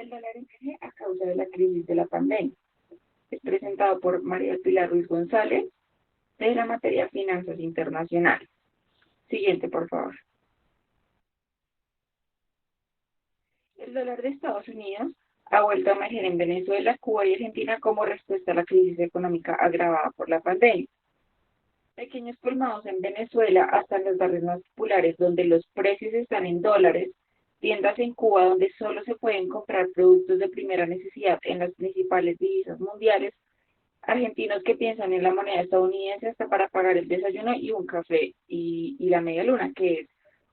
El dólar emerge a causa de la crisis de la pandemia. Es presentado por María Pilar Ruiz González, de la materia Finanzas Internacionales. Siguiente, por favor. El dólar de Estados Unidos ha vuelto a emerger en Venezuela, Cuba y Argentina como respuesta a la crisis económica agravada por la pandemia. Pequeños colmados en Venezuela hasta en los barrios más populares donde los precios están en dólares, tiendas en Cuba donde solo se pueden comprar productos de primera necesidad en las principales divisas mundiales, argentinos que piensan en la moneda estadounidense hasta para pagar el desayuno y un café y la media luna, que es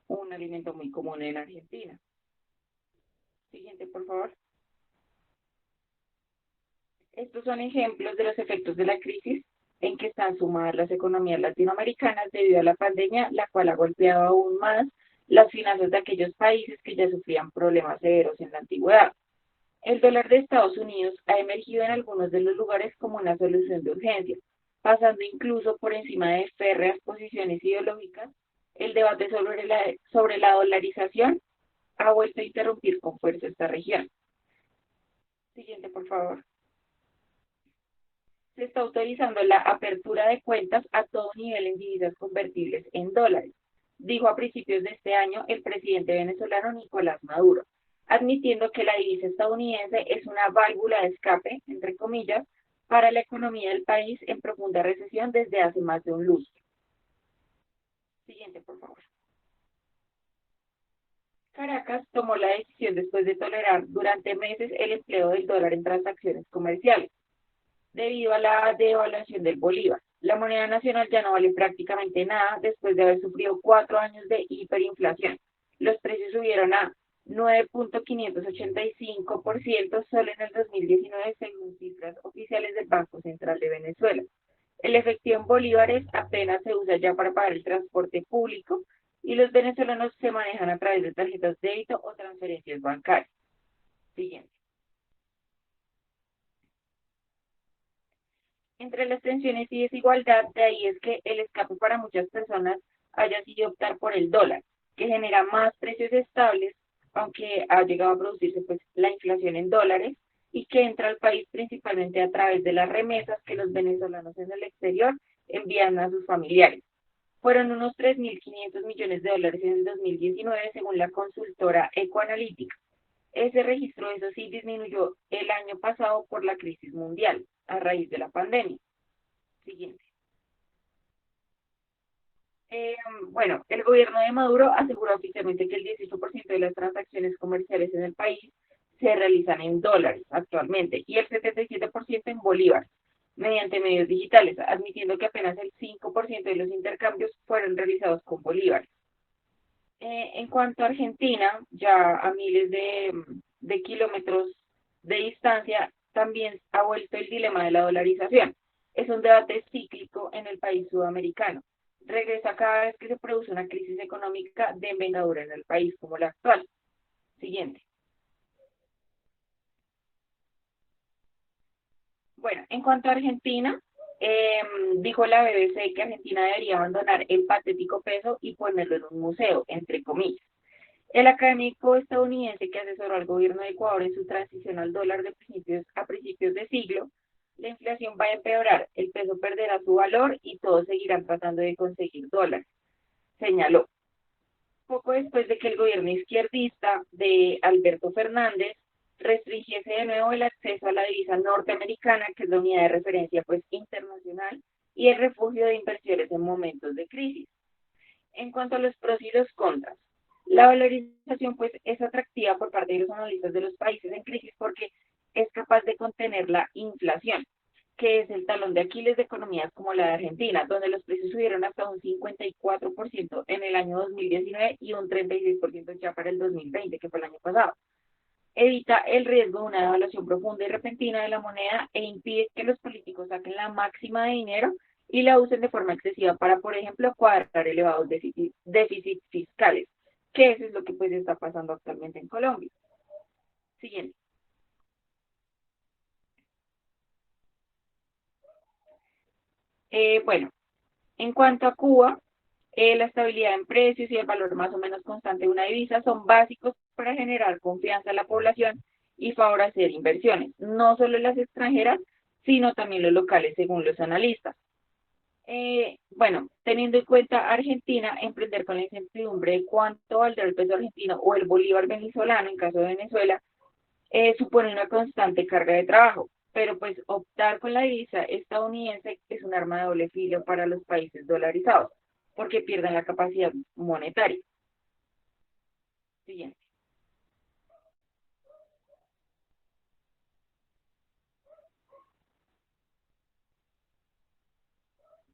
un alimento muy común en Argentina. Siguiente, por favor. Estos son ejemplos de los efectos de la crisis en que están sumadas las economías latinoamericanas debido a la pandemia, la cual ha golpeado aún más las finanzas de aquellos países que ya sufrían problemas severos en la antigüedad. El dólar de Estados Unidos ha emergido en algunos de los lugares como una solución de urgencia, pasando incluso por encima de férreas posiciones ideológicas. El debate sobre la dolarización ha vuelto a interrumpir con fuerza esta región. Siguiente, por favor. Se está autorizando la apertura de cuentas a todo nivel en divisas convertibles en dólares, dijo a principios de este año el presidente venezolano Nicolás Maduro, admitiendo que la divisa estadounidense es una válvula de escape, entre comillas, para la economía del país en profunda recesión desde hace más de un lustro. Siguiente, por favor. Caracas tomó la decisión después de tolerar durante meses el empleo del dólar en transacciones comerciales debido a la devaluación del bolívar. La moneda nacional ya no vale prácticamente nada después de haber sufrido 4 años de hiperinflación. Los precios subieron a 9.585% solo en el 2019 según cifras oficiales del Banco Central de Venezuela. El efectivo en bolívares apenas se usa ya para pagar el transporte público y los venezolanos se manejan a través de tarjetas de débito o transferencias bancarias. Siguiente. Entre las tensiones y desigualdad, de ahí es que el escape para muchas personas haya sido optar por el dólar, que genera más precios estables, aunque ha llegado a producirse pues la inflación en dólares y que entra al país principalmente a través de las remesas que los venezolanos en el exterior envían a sus familiares. Fueron unos 3.500 millones de dólares en el 2019 según la consultora Ecoanalytics. Ese registro, eso sí, disminuyó el año pasado por la crisis mundial a raíz de la pandemia. Siguiente. Bueno, el gobierno de Maduro aseguró oficialmente que el 18% de las transacciones comerciales en el país se realizan en dólares actualmente y el 77% en bolívares mediante medios digitales, admitiendo que apenas el 5% de los intercambios fueron realizados con bolívares. En cuanto a Argentina, ya a miles de kilómetros de distancia, también ha vuelto el dilema de la dolarización. Es un debate cíclico en el país sudamericano. Regresa cada vez que se produce una crisis económica de envergadura en el país, como la actual. Siguiente. Bueno, en cuanto a Argentina, dijo la BBC que Argentina debería abandonar el patético peso y ponerlo en un museo, entre comillas. El académico estadounidense que asesoró al gobierno de Ecuador en su transición al dólar a principios de siglo, la inflación va a empeorar, el peso perderá su valor y todos seguirán tratando de conseguir dólares, señaló. Poco después de que el gobierno izquierdista de Alberto Fernández restringiese de nuevo el acceso a la divisa norteamericana, que es la unidad de referencia pues internacional y el refugio de inversiones en momentos de crisis. En cuanto a los pros y los contras, la valorización pues es atractiva por parte de los analistas de los países en crisis porque es capaz de contener la inflación, que es el talón de Aquiles de economías como la de Argentina, donde los precios subieron hasta un 54% en el año 2019 y un 36% ya para el 2020, que fue el año pasado. Evita el riesgo de una devaluación profunda y repentina de la moneda e impide que los políticos saquen la máxima de dinero y la usen de forma excesiva para, por ejemplo, cuadrar elevados déficits fiscales, que eso es lo que pues está pasando actualmente en Colombia. Siguiente. Bueno, en cuanto a Cuba, la estabilidad en precios y el valor más o menos constante de una divisa son básicos para generar confianza en la población y favorecer inversiones, no solo las extranjeras, sino también los locales, según los analistas. Bueno, teniendo en cuenta Argentina, emprender con la incertidumbre de cuánto valdrá el peso argentino o el bolívar venezolano, en caso de Venezuela, supone una constante carga de trabajo. Pero pues optar con la divisa estadounidense es un arma de doble filo para los países dolarizados, porque pierden la capacidad monetaria. Siguiente.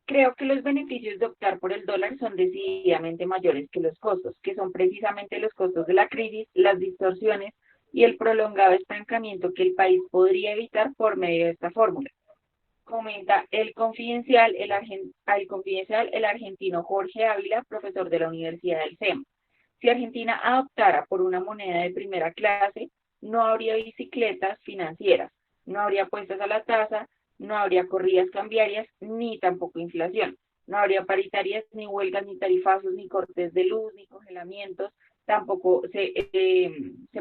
Creo que los beneficios de optar por el dólar son decididamente mayores que los costos, que son precisamente los costos de la crisis, las distorsiones y el prolongado estancamiento que el país podría evitar por medio de esta fórmula. Comenta el argentino Jorge Ávila, profesor de la Universidad del SEMA. Si Argentina adoptara por una moneda de primera clase, no habría bicicletas financieras, no habría apuestas a la tasa, no habría corridas cambiarias, ni tampoco inflación. No habría paritarias, ni huelgas, ni tarifazos, ni cortes de luz, ni congelamientos. Tampoco se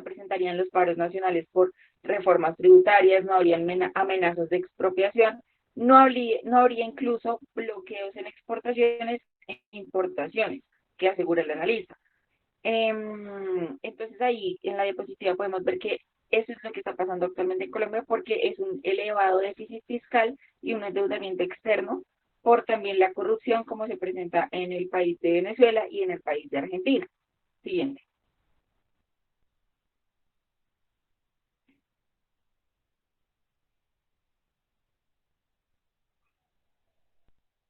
presentarían los paros nacionales por reformas tributarias, no habría amenazas de expropiación, no habría incluso bloqueos en exportaciones e importaciones, que asegura el analista. Entonces ahí en la diapositiva podemos ver que eso es lo que está pasando actualmente en Colombia porque es un elevado déficit fiscal y un endeudamiento externo por también la corrupción como se presenta en el país de Venezuela y en el país de Argentina. Siguiente.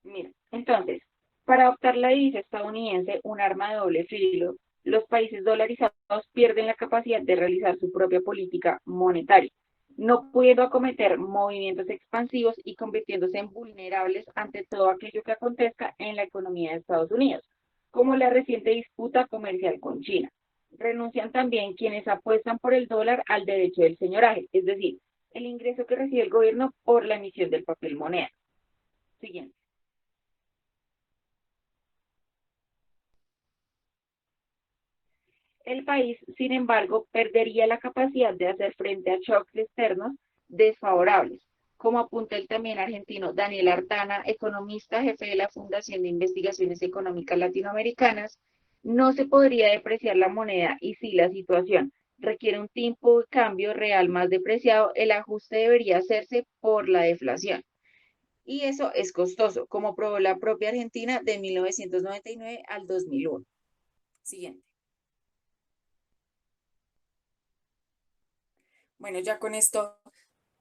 Mira, entonces, para adoptar la divisa estadounidense, un arma de doble filo, los países dolarizados pierden la capacidad de realizar su propia política monetaria, no pudiendo acometer movimientos expansivos y convirtiéndose en vulnerables ante todo aquello que acontezca en la economía de Estados Unidos, como la reciente disputa comercial con China. Renuncian también quienes apuestan por el dólar al derecho del señoraje, es decir, el ingreso que recibe el gobierno por la emisión del papel moneda. Siguiente. El país, sin embargo, perdería la capacidad de hacer frente a shocks externos desfavorables, como apunta el también argentino Daniel Artana, economista jefe de la Fundación de Investigaciones Económicas Latinoamericanas. No se podría depreciar la moneda y si la situación requiere un tipo de cambio real más depreciado, el ajuste debería hacerse por la deflación. Y eso es costoso, como probó la propia Argentina de 1999 al 2001. Siguiente. Bueno, ya con esto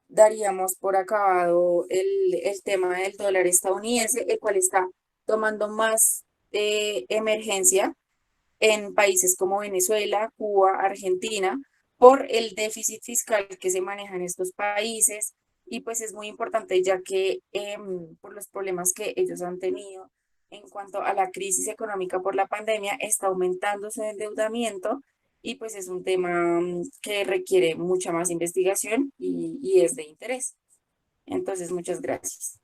daríamos por acabado el tema del dólar estadounidense, el cual está tomando más emergencia en países como Venezuela, Cuba, Argentina, por el déficit fiscal que se maneja en estos países. Y pues es muy importante ya que por los problemas que ellos han tenido en cuanto a la crisis económica por la pandemia, está aumentando su endeudamiento y pues es un tema que requiere mucha más investigación y es de interés. Entonces, muchas gracias.